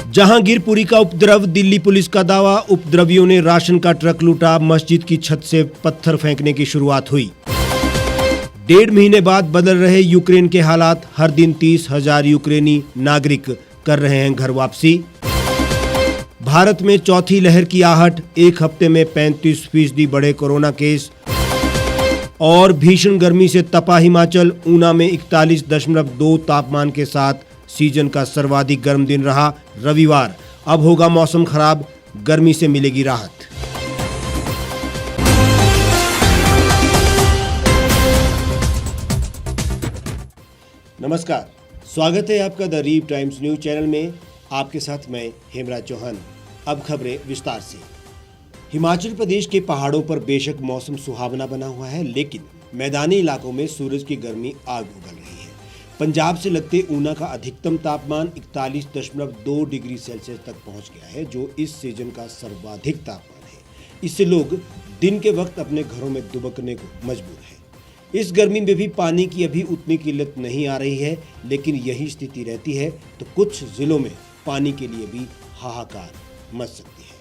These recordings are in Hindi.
जहांगीरपुरी का उपद्रव, दिल्ली पुलिस का दावा, उपद्रवियों ने राशन का ट्रक लूटा, मस्जिद की छत से पत्थर फेंकने की शुरुआत हुई। 1.5 महीने बाद बदल रहे यूक्रेन के हालात, हर दिन 30,000 यूक्रेनी नागरिक कर रहे हैं घर वापसी। भारत में चौथी लहर की आहट, एक हफ्ते में 35% बढ़े कोरोना केस। और भीषण गर्मी से तपा हिमाचल, ऊना में 41.2 तापमान के साथ सीजन का सर्वाधिक गर्म दिन रहा रविवार। अब होगा मौसम खराब, गर्मी से मिलेगी राहत। नमस्कार, स्वागत है आपका द रीव टाइम्स न्यूज चैनल में। आपके साथ मैं हेमराज चौहान। अब खबरें विस्तार से। हिमाचल प्रदेश के पहाड़ों पर बेशक मौसम सुहावना बना हुआ है, लेकिन मैदानी इलाकों में सूरज की गर्मी आग उगल रही है। पंजाब से लगते ऊना का अधिकतम तापमान 41.2 डिग्री सेल्सियस तक पहुंच गया है, जो इस सीजन का सर्वाधिक तापमान है। इससे लोग दिन के वक्त अपने घरों में दुबकने को मजबूर हैं। इस गर्मी में भी पानी की अभी उतनी किल्लत नहीं आ रही है, लेकिन यही स्थिति रहती है तो कुछ जिलों में पानी के लिए भी हाहाकार मच सकती है।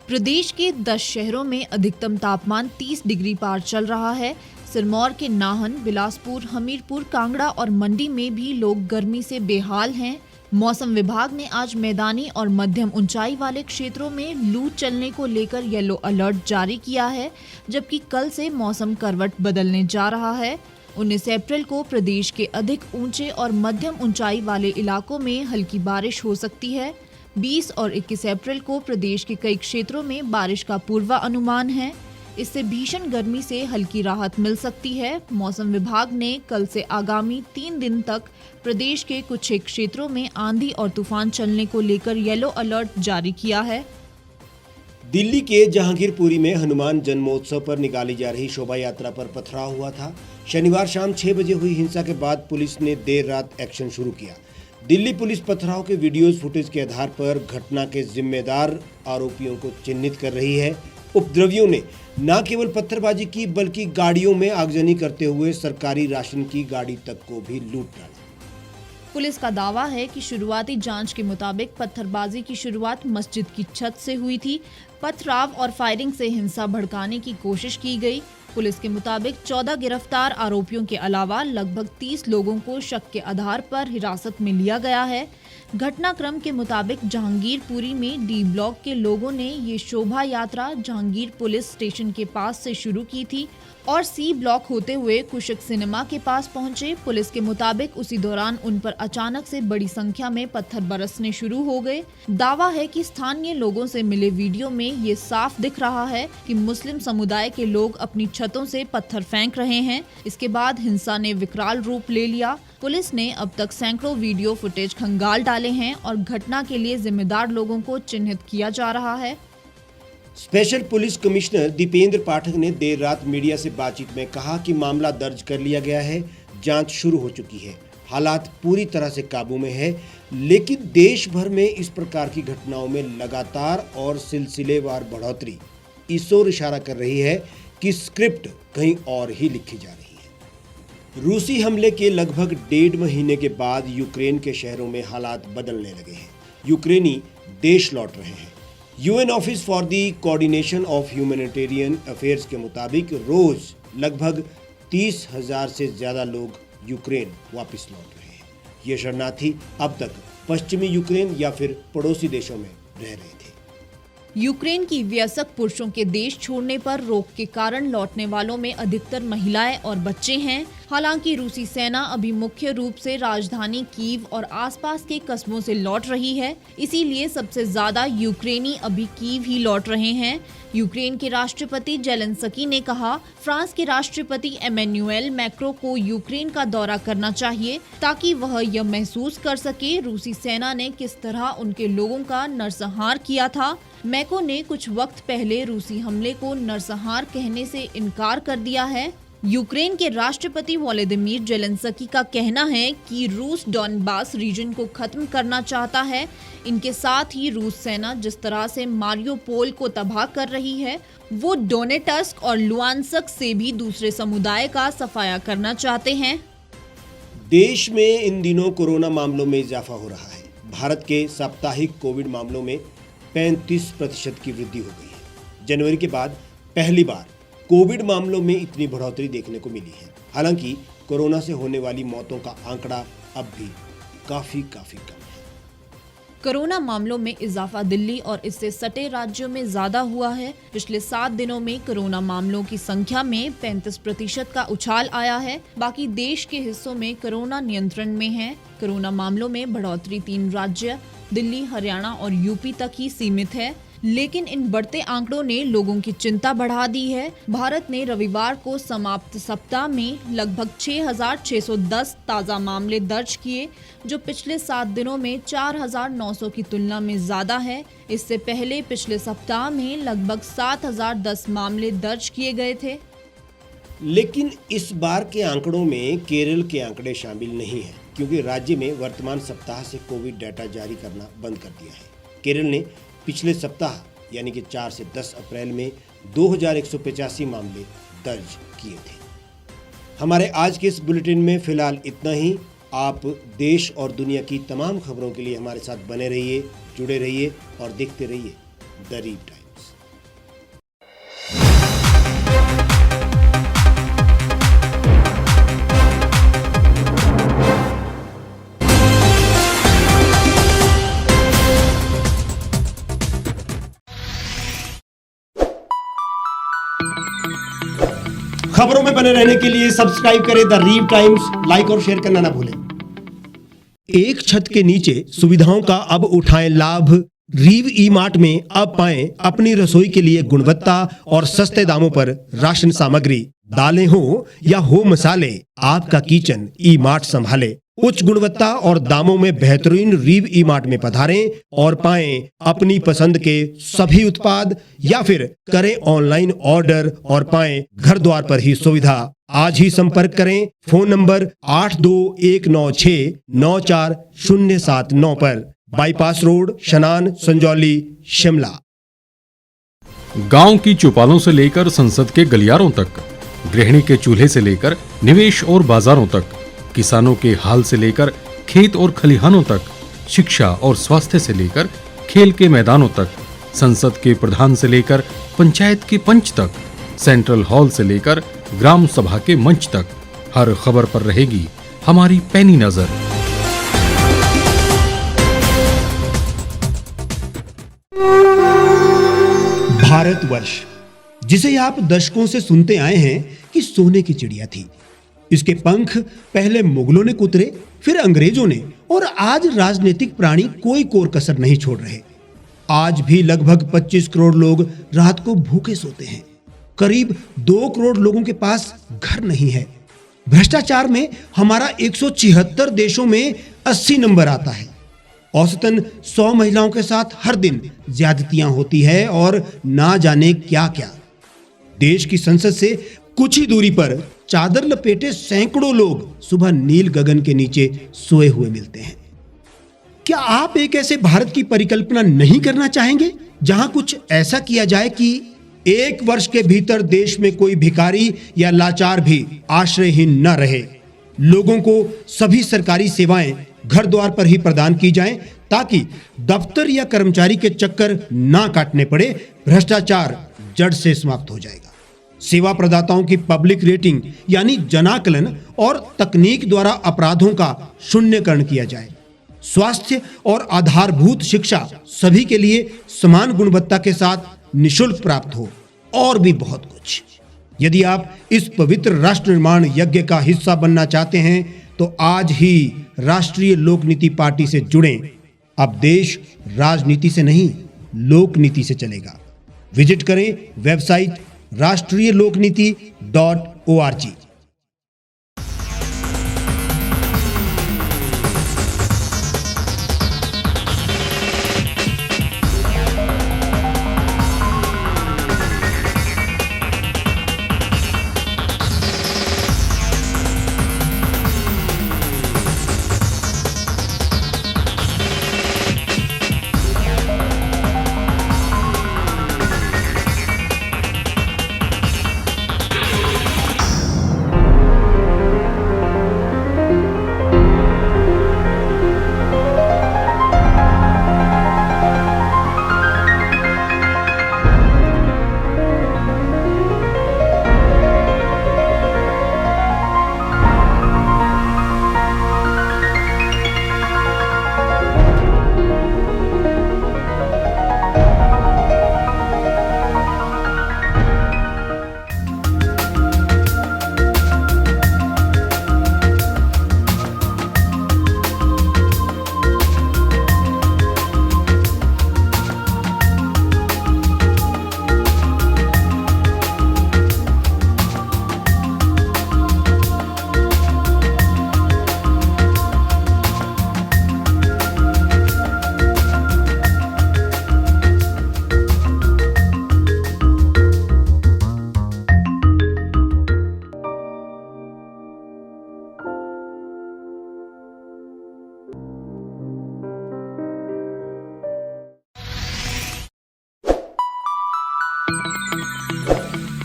प्रदेश के 10 शहरों में अधिकतम तापमान 30 डिग्री पार चल रहा है। सिरमौर के नाहन, बिलासपुर, हमीरपुर, कांगड़ा और मंडी में भी लोग गर्मी से बेहाल हैं। मौसम विभाग ने आज मैदानी और मध्यम ऊंचाई वाले क्षेत्रों में लू चलने को लेकर येलो अलर्ट जारी किया है, जबकि कल से मौसम करवट बदलने जा रहा है। 19 अप्रैल को प्रदेश के अधिक ऊंचे और मध्यम ऊंचाई वाले इलाकों में हल्की बारिश हो सकती है। 20 और 21 अप्रैल को प्रदेश के कई क्षेत्रों में बारिश का पूर्वानुमान है। इससे भीषण गर्मी से हल्की राहत मिल सकती है। मौसम विभाग ने कल से आगामी 3 दिन तक प्रदेश के कुछ क्षेत्रों में आंधी और तूफान चलने को लेकर येलो अलर्ट जारी किया है। दिल्ली के जहांगीरपुरी में हनुमान जन्मोत्सव पर निकाली जा रही शोभा यात्रा पर पथराव हुआ था। शनिवार शाम 6 बजे हुई हिंसा के बाद पुलिस ने देर रात एक्शन शुरू किया। दिल्ली पुलिस पथराव के वीडियोज फुटेज के आधार पर घटना के जिम्मेदार आरोपियों को चिन्हित कर रही है। उपद्रवियों ने न केवल पत्थरबाजी की, बल्कि गाड़ियों में आगजनी करते हुए सरकारी राशन की गाड़ी तक को भी लूट डाला। पुलिस का दावा है कि शुरुआती जांच के मुताबिक पत्थरबाजी की शुरुआत मस्जिद की छत से हुई थी। पथराव और फायरिंग से हिंसा भड़काने की कोशिश की गई। पुलिस के मुताबिक 14 गिरफ्तार आरोपियों के अलावा लगभग 30 लोगों को शक के आधार पर हिरासत में लिया गया है। घटनाक्रम के मुताबिक जहांगीरपुरी में डी ब्लॉक के लोगों ने ये शोभा यात्रा जहांगीर पुलिस स्टेशन के पास से शुरू की थी और सी ब्लॉक होते हुए कुशक सिनेमा के पास पहुंचे। पुलिस के मुताबिक उसी दौरान उन पर अचानक से बड़ी संख्या में पत्थर बरसने शुरू हो गए। दावा है कि स्थानीय लोगों से मिले वीडियो में ये साफ दिख रहा है कि मुस्लिम समुदाय के लोग अपनी छतों से पत्थर फेंक रहे हैं। इसके बाद हिंसा ने विकराल रूप ले लिया। पुलिस ने अब तक सैकड़ों वीडियो फुटेज खंगाल डाले हैं और घटना के लिए जिम्मेदार लोगों को चिन्हित किया जा रहा है। स्पेशल पुलिस कमिश्नर दीपेंद्र पाठक ने देर रात मीडिया से बातचीत में कहा कि मामला दर्ज कर लिया गया है, जांच शुरू हो चुकी है, हालात पूरी तरह से काबू में है, लेकिन देश भर में इस प्रकार की घटनाओं में लगातार और सिलसिलेवार बढ़ोतरी इस ओर इशारा कर रही है कि स्क्रिप्ट कहीं और ही लिखी जा रही है। रूसी हमले के लगभग 1.5 महीने के बाद यूक्रेन के शहरों में हालात बदलने लगे हैं। यूक्रेनी देश लौट रहे हैं। UN office for the coordination of humanitarian affairs के मुताबिक रोज लगभग 30,000 से ज्यादा लोग यूक्रेन वापस लौट रहे हैं। ये शरणार्थी अब तक पश्चिमी यूक्रेन या फिर पड़ोसी देशों में रह रहे थे। यूक्रेन की वयस्क पुरुषों के देश छोड़ने पर रोक के कारण लौटने वालों में अधिकतर महिलाएं और बच्चे हैं। हालांकि रूसी सेना अभी मुख्य रूप से राजधानी कीव और आसपास के कस्बों से लौट रही है, इसीलिए सबसे ज्यादा यूक्रेनी अभी कीव ही लौट रहे हैं। यूक्रेन के राष्ट्रपति जेलेंस्की ने कहा, फ्रांस के राष्ट्रपति एमेन्युएल मैक्रो को यूक्रेन का दौरा करना चाहिए ताकि वह यह महसूस कर सके रूसी सेना ने किस तरह उनके लोगों का नरसंहार किया था। मैक्रो ने कुछ वक्त पहले रूसी हमले को नरसंहार कहने से इनकार कर दिया है। यूक्रेन के राष्ट्रपति वोलोदिमीर जेलेंस्की का कहना है कि रूस डॉनबास रीजन को खत्म करना चाहता है। इनके साथ ही रूस सेना जिस तरह से मारियोपोल को तबाह कर रही है, वो डोनेट्स्क और लुहांस्क से भी दूसरे समुदाय का सफाया करना चाहते हैं। देश में इन दिनों कोरोना मामलों में इजाफा हो रहा है। भारत के साप्ताहिक कोविड मामलों में 35% की वृद्धि हो गई है। जनवरी के बाद पहली बार कोविड मामलों में इतनी बढ़ोतरी देखने को मिली है। हालांकि कोरोना से होने वाली मौतों का आंकड़ा अब भी काफी कम है। कोरोना मामलों में इजाफा दिल्ली और इससे सटे राज्यों में ज्यादा हुआ है। पिछले 7 दिनों में कोरोना मामलों की संख्या में 35% का उछाल आया है। बाकी देश के हिस्सों में कोरोना नियंत्रण में है। कोरोना मामलों में बढ़ोतरी 3 राज्य दिल्ली, हरियाणा और यूपी तक ही सीमित है, लेकिन इन बढ़ते आंकड़ों ने लोगों की चिंता बढ़ा दी है। भारत ने रविवार को समाप्त सप्ताह में लगभग 6,610 ताज़ा मामले दर्ज किए, जो पिछले 7 दिनों में 4,900 की तुलना में ज़्यादा है। इससे पहले पिछले सप्ताह में लगभग 7,010 मामले दर्ज किए गए थे। लेकिन इस बार के आंकड़ों में केरल के आंकड़े शामिल नहीं हैं, क्योंकि राज्य में वर्तमान सप्ताह से कोविड डाटा जारी करना बंद कर दिया है। केरल ने पिछले सप्ताह यानी कि 4 से 10 अप्रैल में 2,185 मामले दर्ज किए थे। हमारे आज के इस बुलेटिन में फिलहाल इतना ही। आप देश और दुनिया की तमाम खबरों के लिए हमारे साथ बने रहिए, जुड़े रहिए और देखते रहिए द रीव टाइम्स। खबरों में बने रहने के लिए सब्सक्राइब करें द रीव टाइम्स, लाइक और शेयर करना ना भूलें। एक छत के नीचे सुविधाओं का अब उठाएं लाभ। रीव ई मार्ट में अब पाएं अपनी रसोई के लिए गुणवत्ता और सस्ते दामों पर राशन सामग्री। दालें हो या हो मसाले, आपका किचन ई मार्ट संभाले। उच्च गुणवत्ता और दामों में बेहतरीन रीव ई मार्ट में पधारें और पाएं अपनी पसंद के सभी उत्पाद, या फिर करें ऑनलाइन ऑर्डर और पाएं घर द्वार पर ही सुविधा। आज ही संपर्क करें फोन नंबर 8219694079 पर, बाईपास रोड, शनान, संजौली, शिमला। गांव की चौपालों से लेकर संसद के गलियारों तक, गृहिणी के चूल्हे से लेकर निवेश और बाजारों तक, किसानों के हाल से लेकर खेत और खलिहानों तक, शिक्षा और स्वास्थ्य से लेकर खेल के मैदानों तक, संसद के प्रधान से लेकर पंचायत के पंच तक, सेंट्रल हॉल से लेकर ग्राम सभा के मंच तक, हर खबर पर रहेगी हमारी पैनी नजर। भारतवर्ष, जिसे आप दशकों से सुनते आए हैं कि सोने की चिड़िया थी। इसके पंख पहले मुगलों ने कुतरे, फिर अंग्रेजों ने, और आज राजनीतिक प्राणी कोई कोर कसर नहीं छोड़ रहे। आज भी लगभग 25 करोड़ लोग रात को भूखे सोते हैं। करीब 2 करोड़ लोगों के पास घर नहीं है। भ्रष्टाचार में हमारा 176 देशों में 80 नंबर आता है। औसतन 100 महिलाओं के साथ हर दिन ज्यादतियां होती है और ना जाने क्या क्या। देश की संसद से कुछ ही दूरी पर चादर लपेटे सैकड़ों लोग सुबह नील गगन के नीचे सोए हुए मिलते हैं। क्या आप एक ऐसे भारत की परिकल्पना नहीं करना चाहेंगे जहां कुछ ऐसा किया जाए कि 1 वर्ष के भीतर देश में कोई भिखारी या लाचार भी आश्रयहीन न रहे? लोगों को सभी सरकारी सेवाएं घर द्वार पर ही प्रदान की जाएं, ताकि दफ्तर या कर्मचारी के चक्कर ना काटने पड़े। भ्रष्टाचार जड़ से समाप्त हो जाएगा। सेवा प्रदाताओं की पब्लिक रेटिंग यानी जनाकलन और तकनीक द्वारा अपराधों का शून्यकरण किया जाए। स्वास्थ्य और आधारभूत शिक्षा सभी के लिए समान गुणवत्ता के साथ निशुल्क प्राप्त हो, और भी बहुत कुछ। यदि आप इस पवित्र राष्ट्र निर्माण यज्ञ का हिस्सा बनना चाहते हैं तो आज ही राष्ट्रीय लोक नीति पार्टी से जुड़ें। अब देश राजनीति से नहीं, लोक नीति से चलेगा। विजिट करें वेबसाइट rashtriyalokniti.org।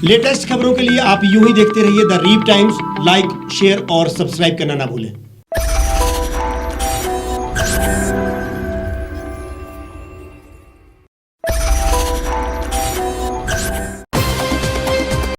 लेटेस्ट खबरों के लिए आप यूं ही देखते रहिए The Reap Times. Like, share और सब्सक्राइब करना ना भूलें।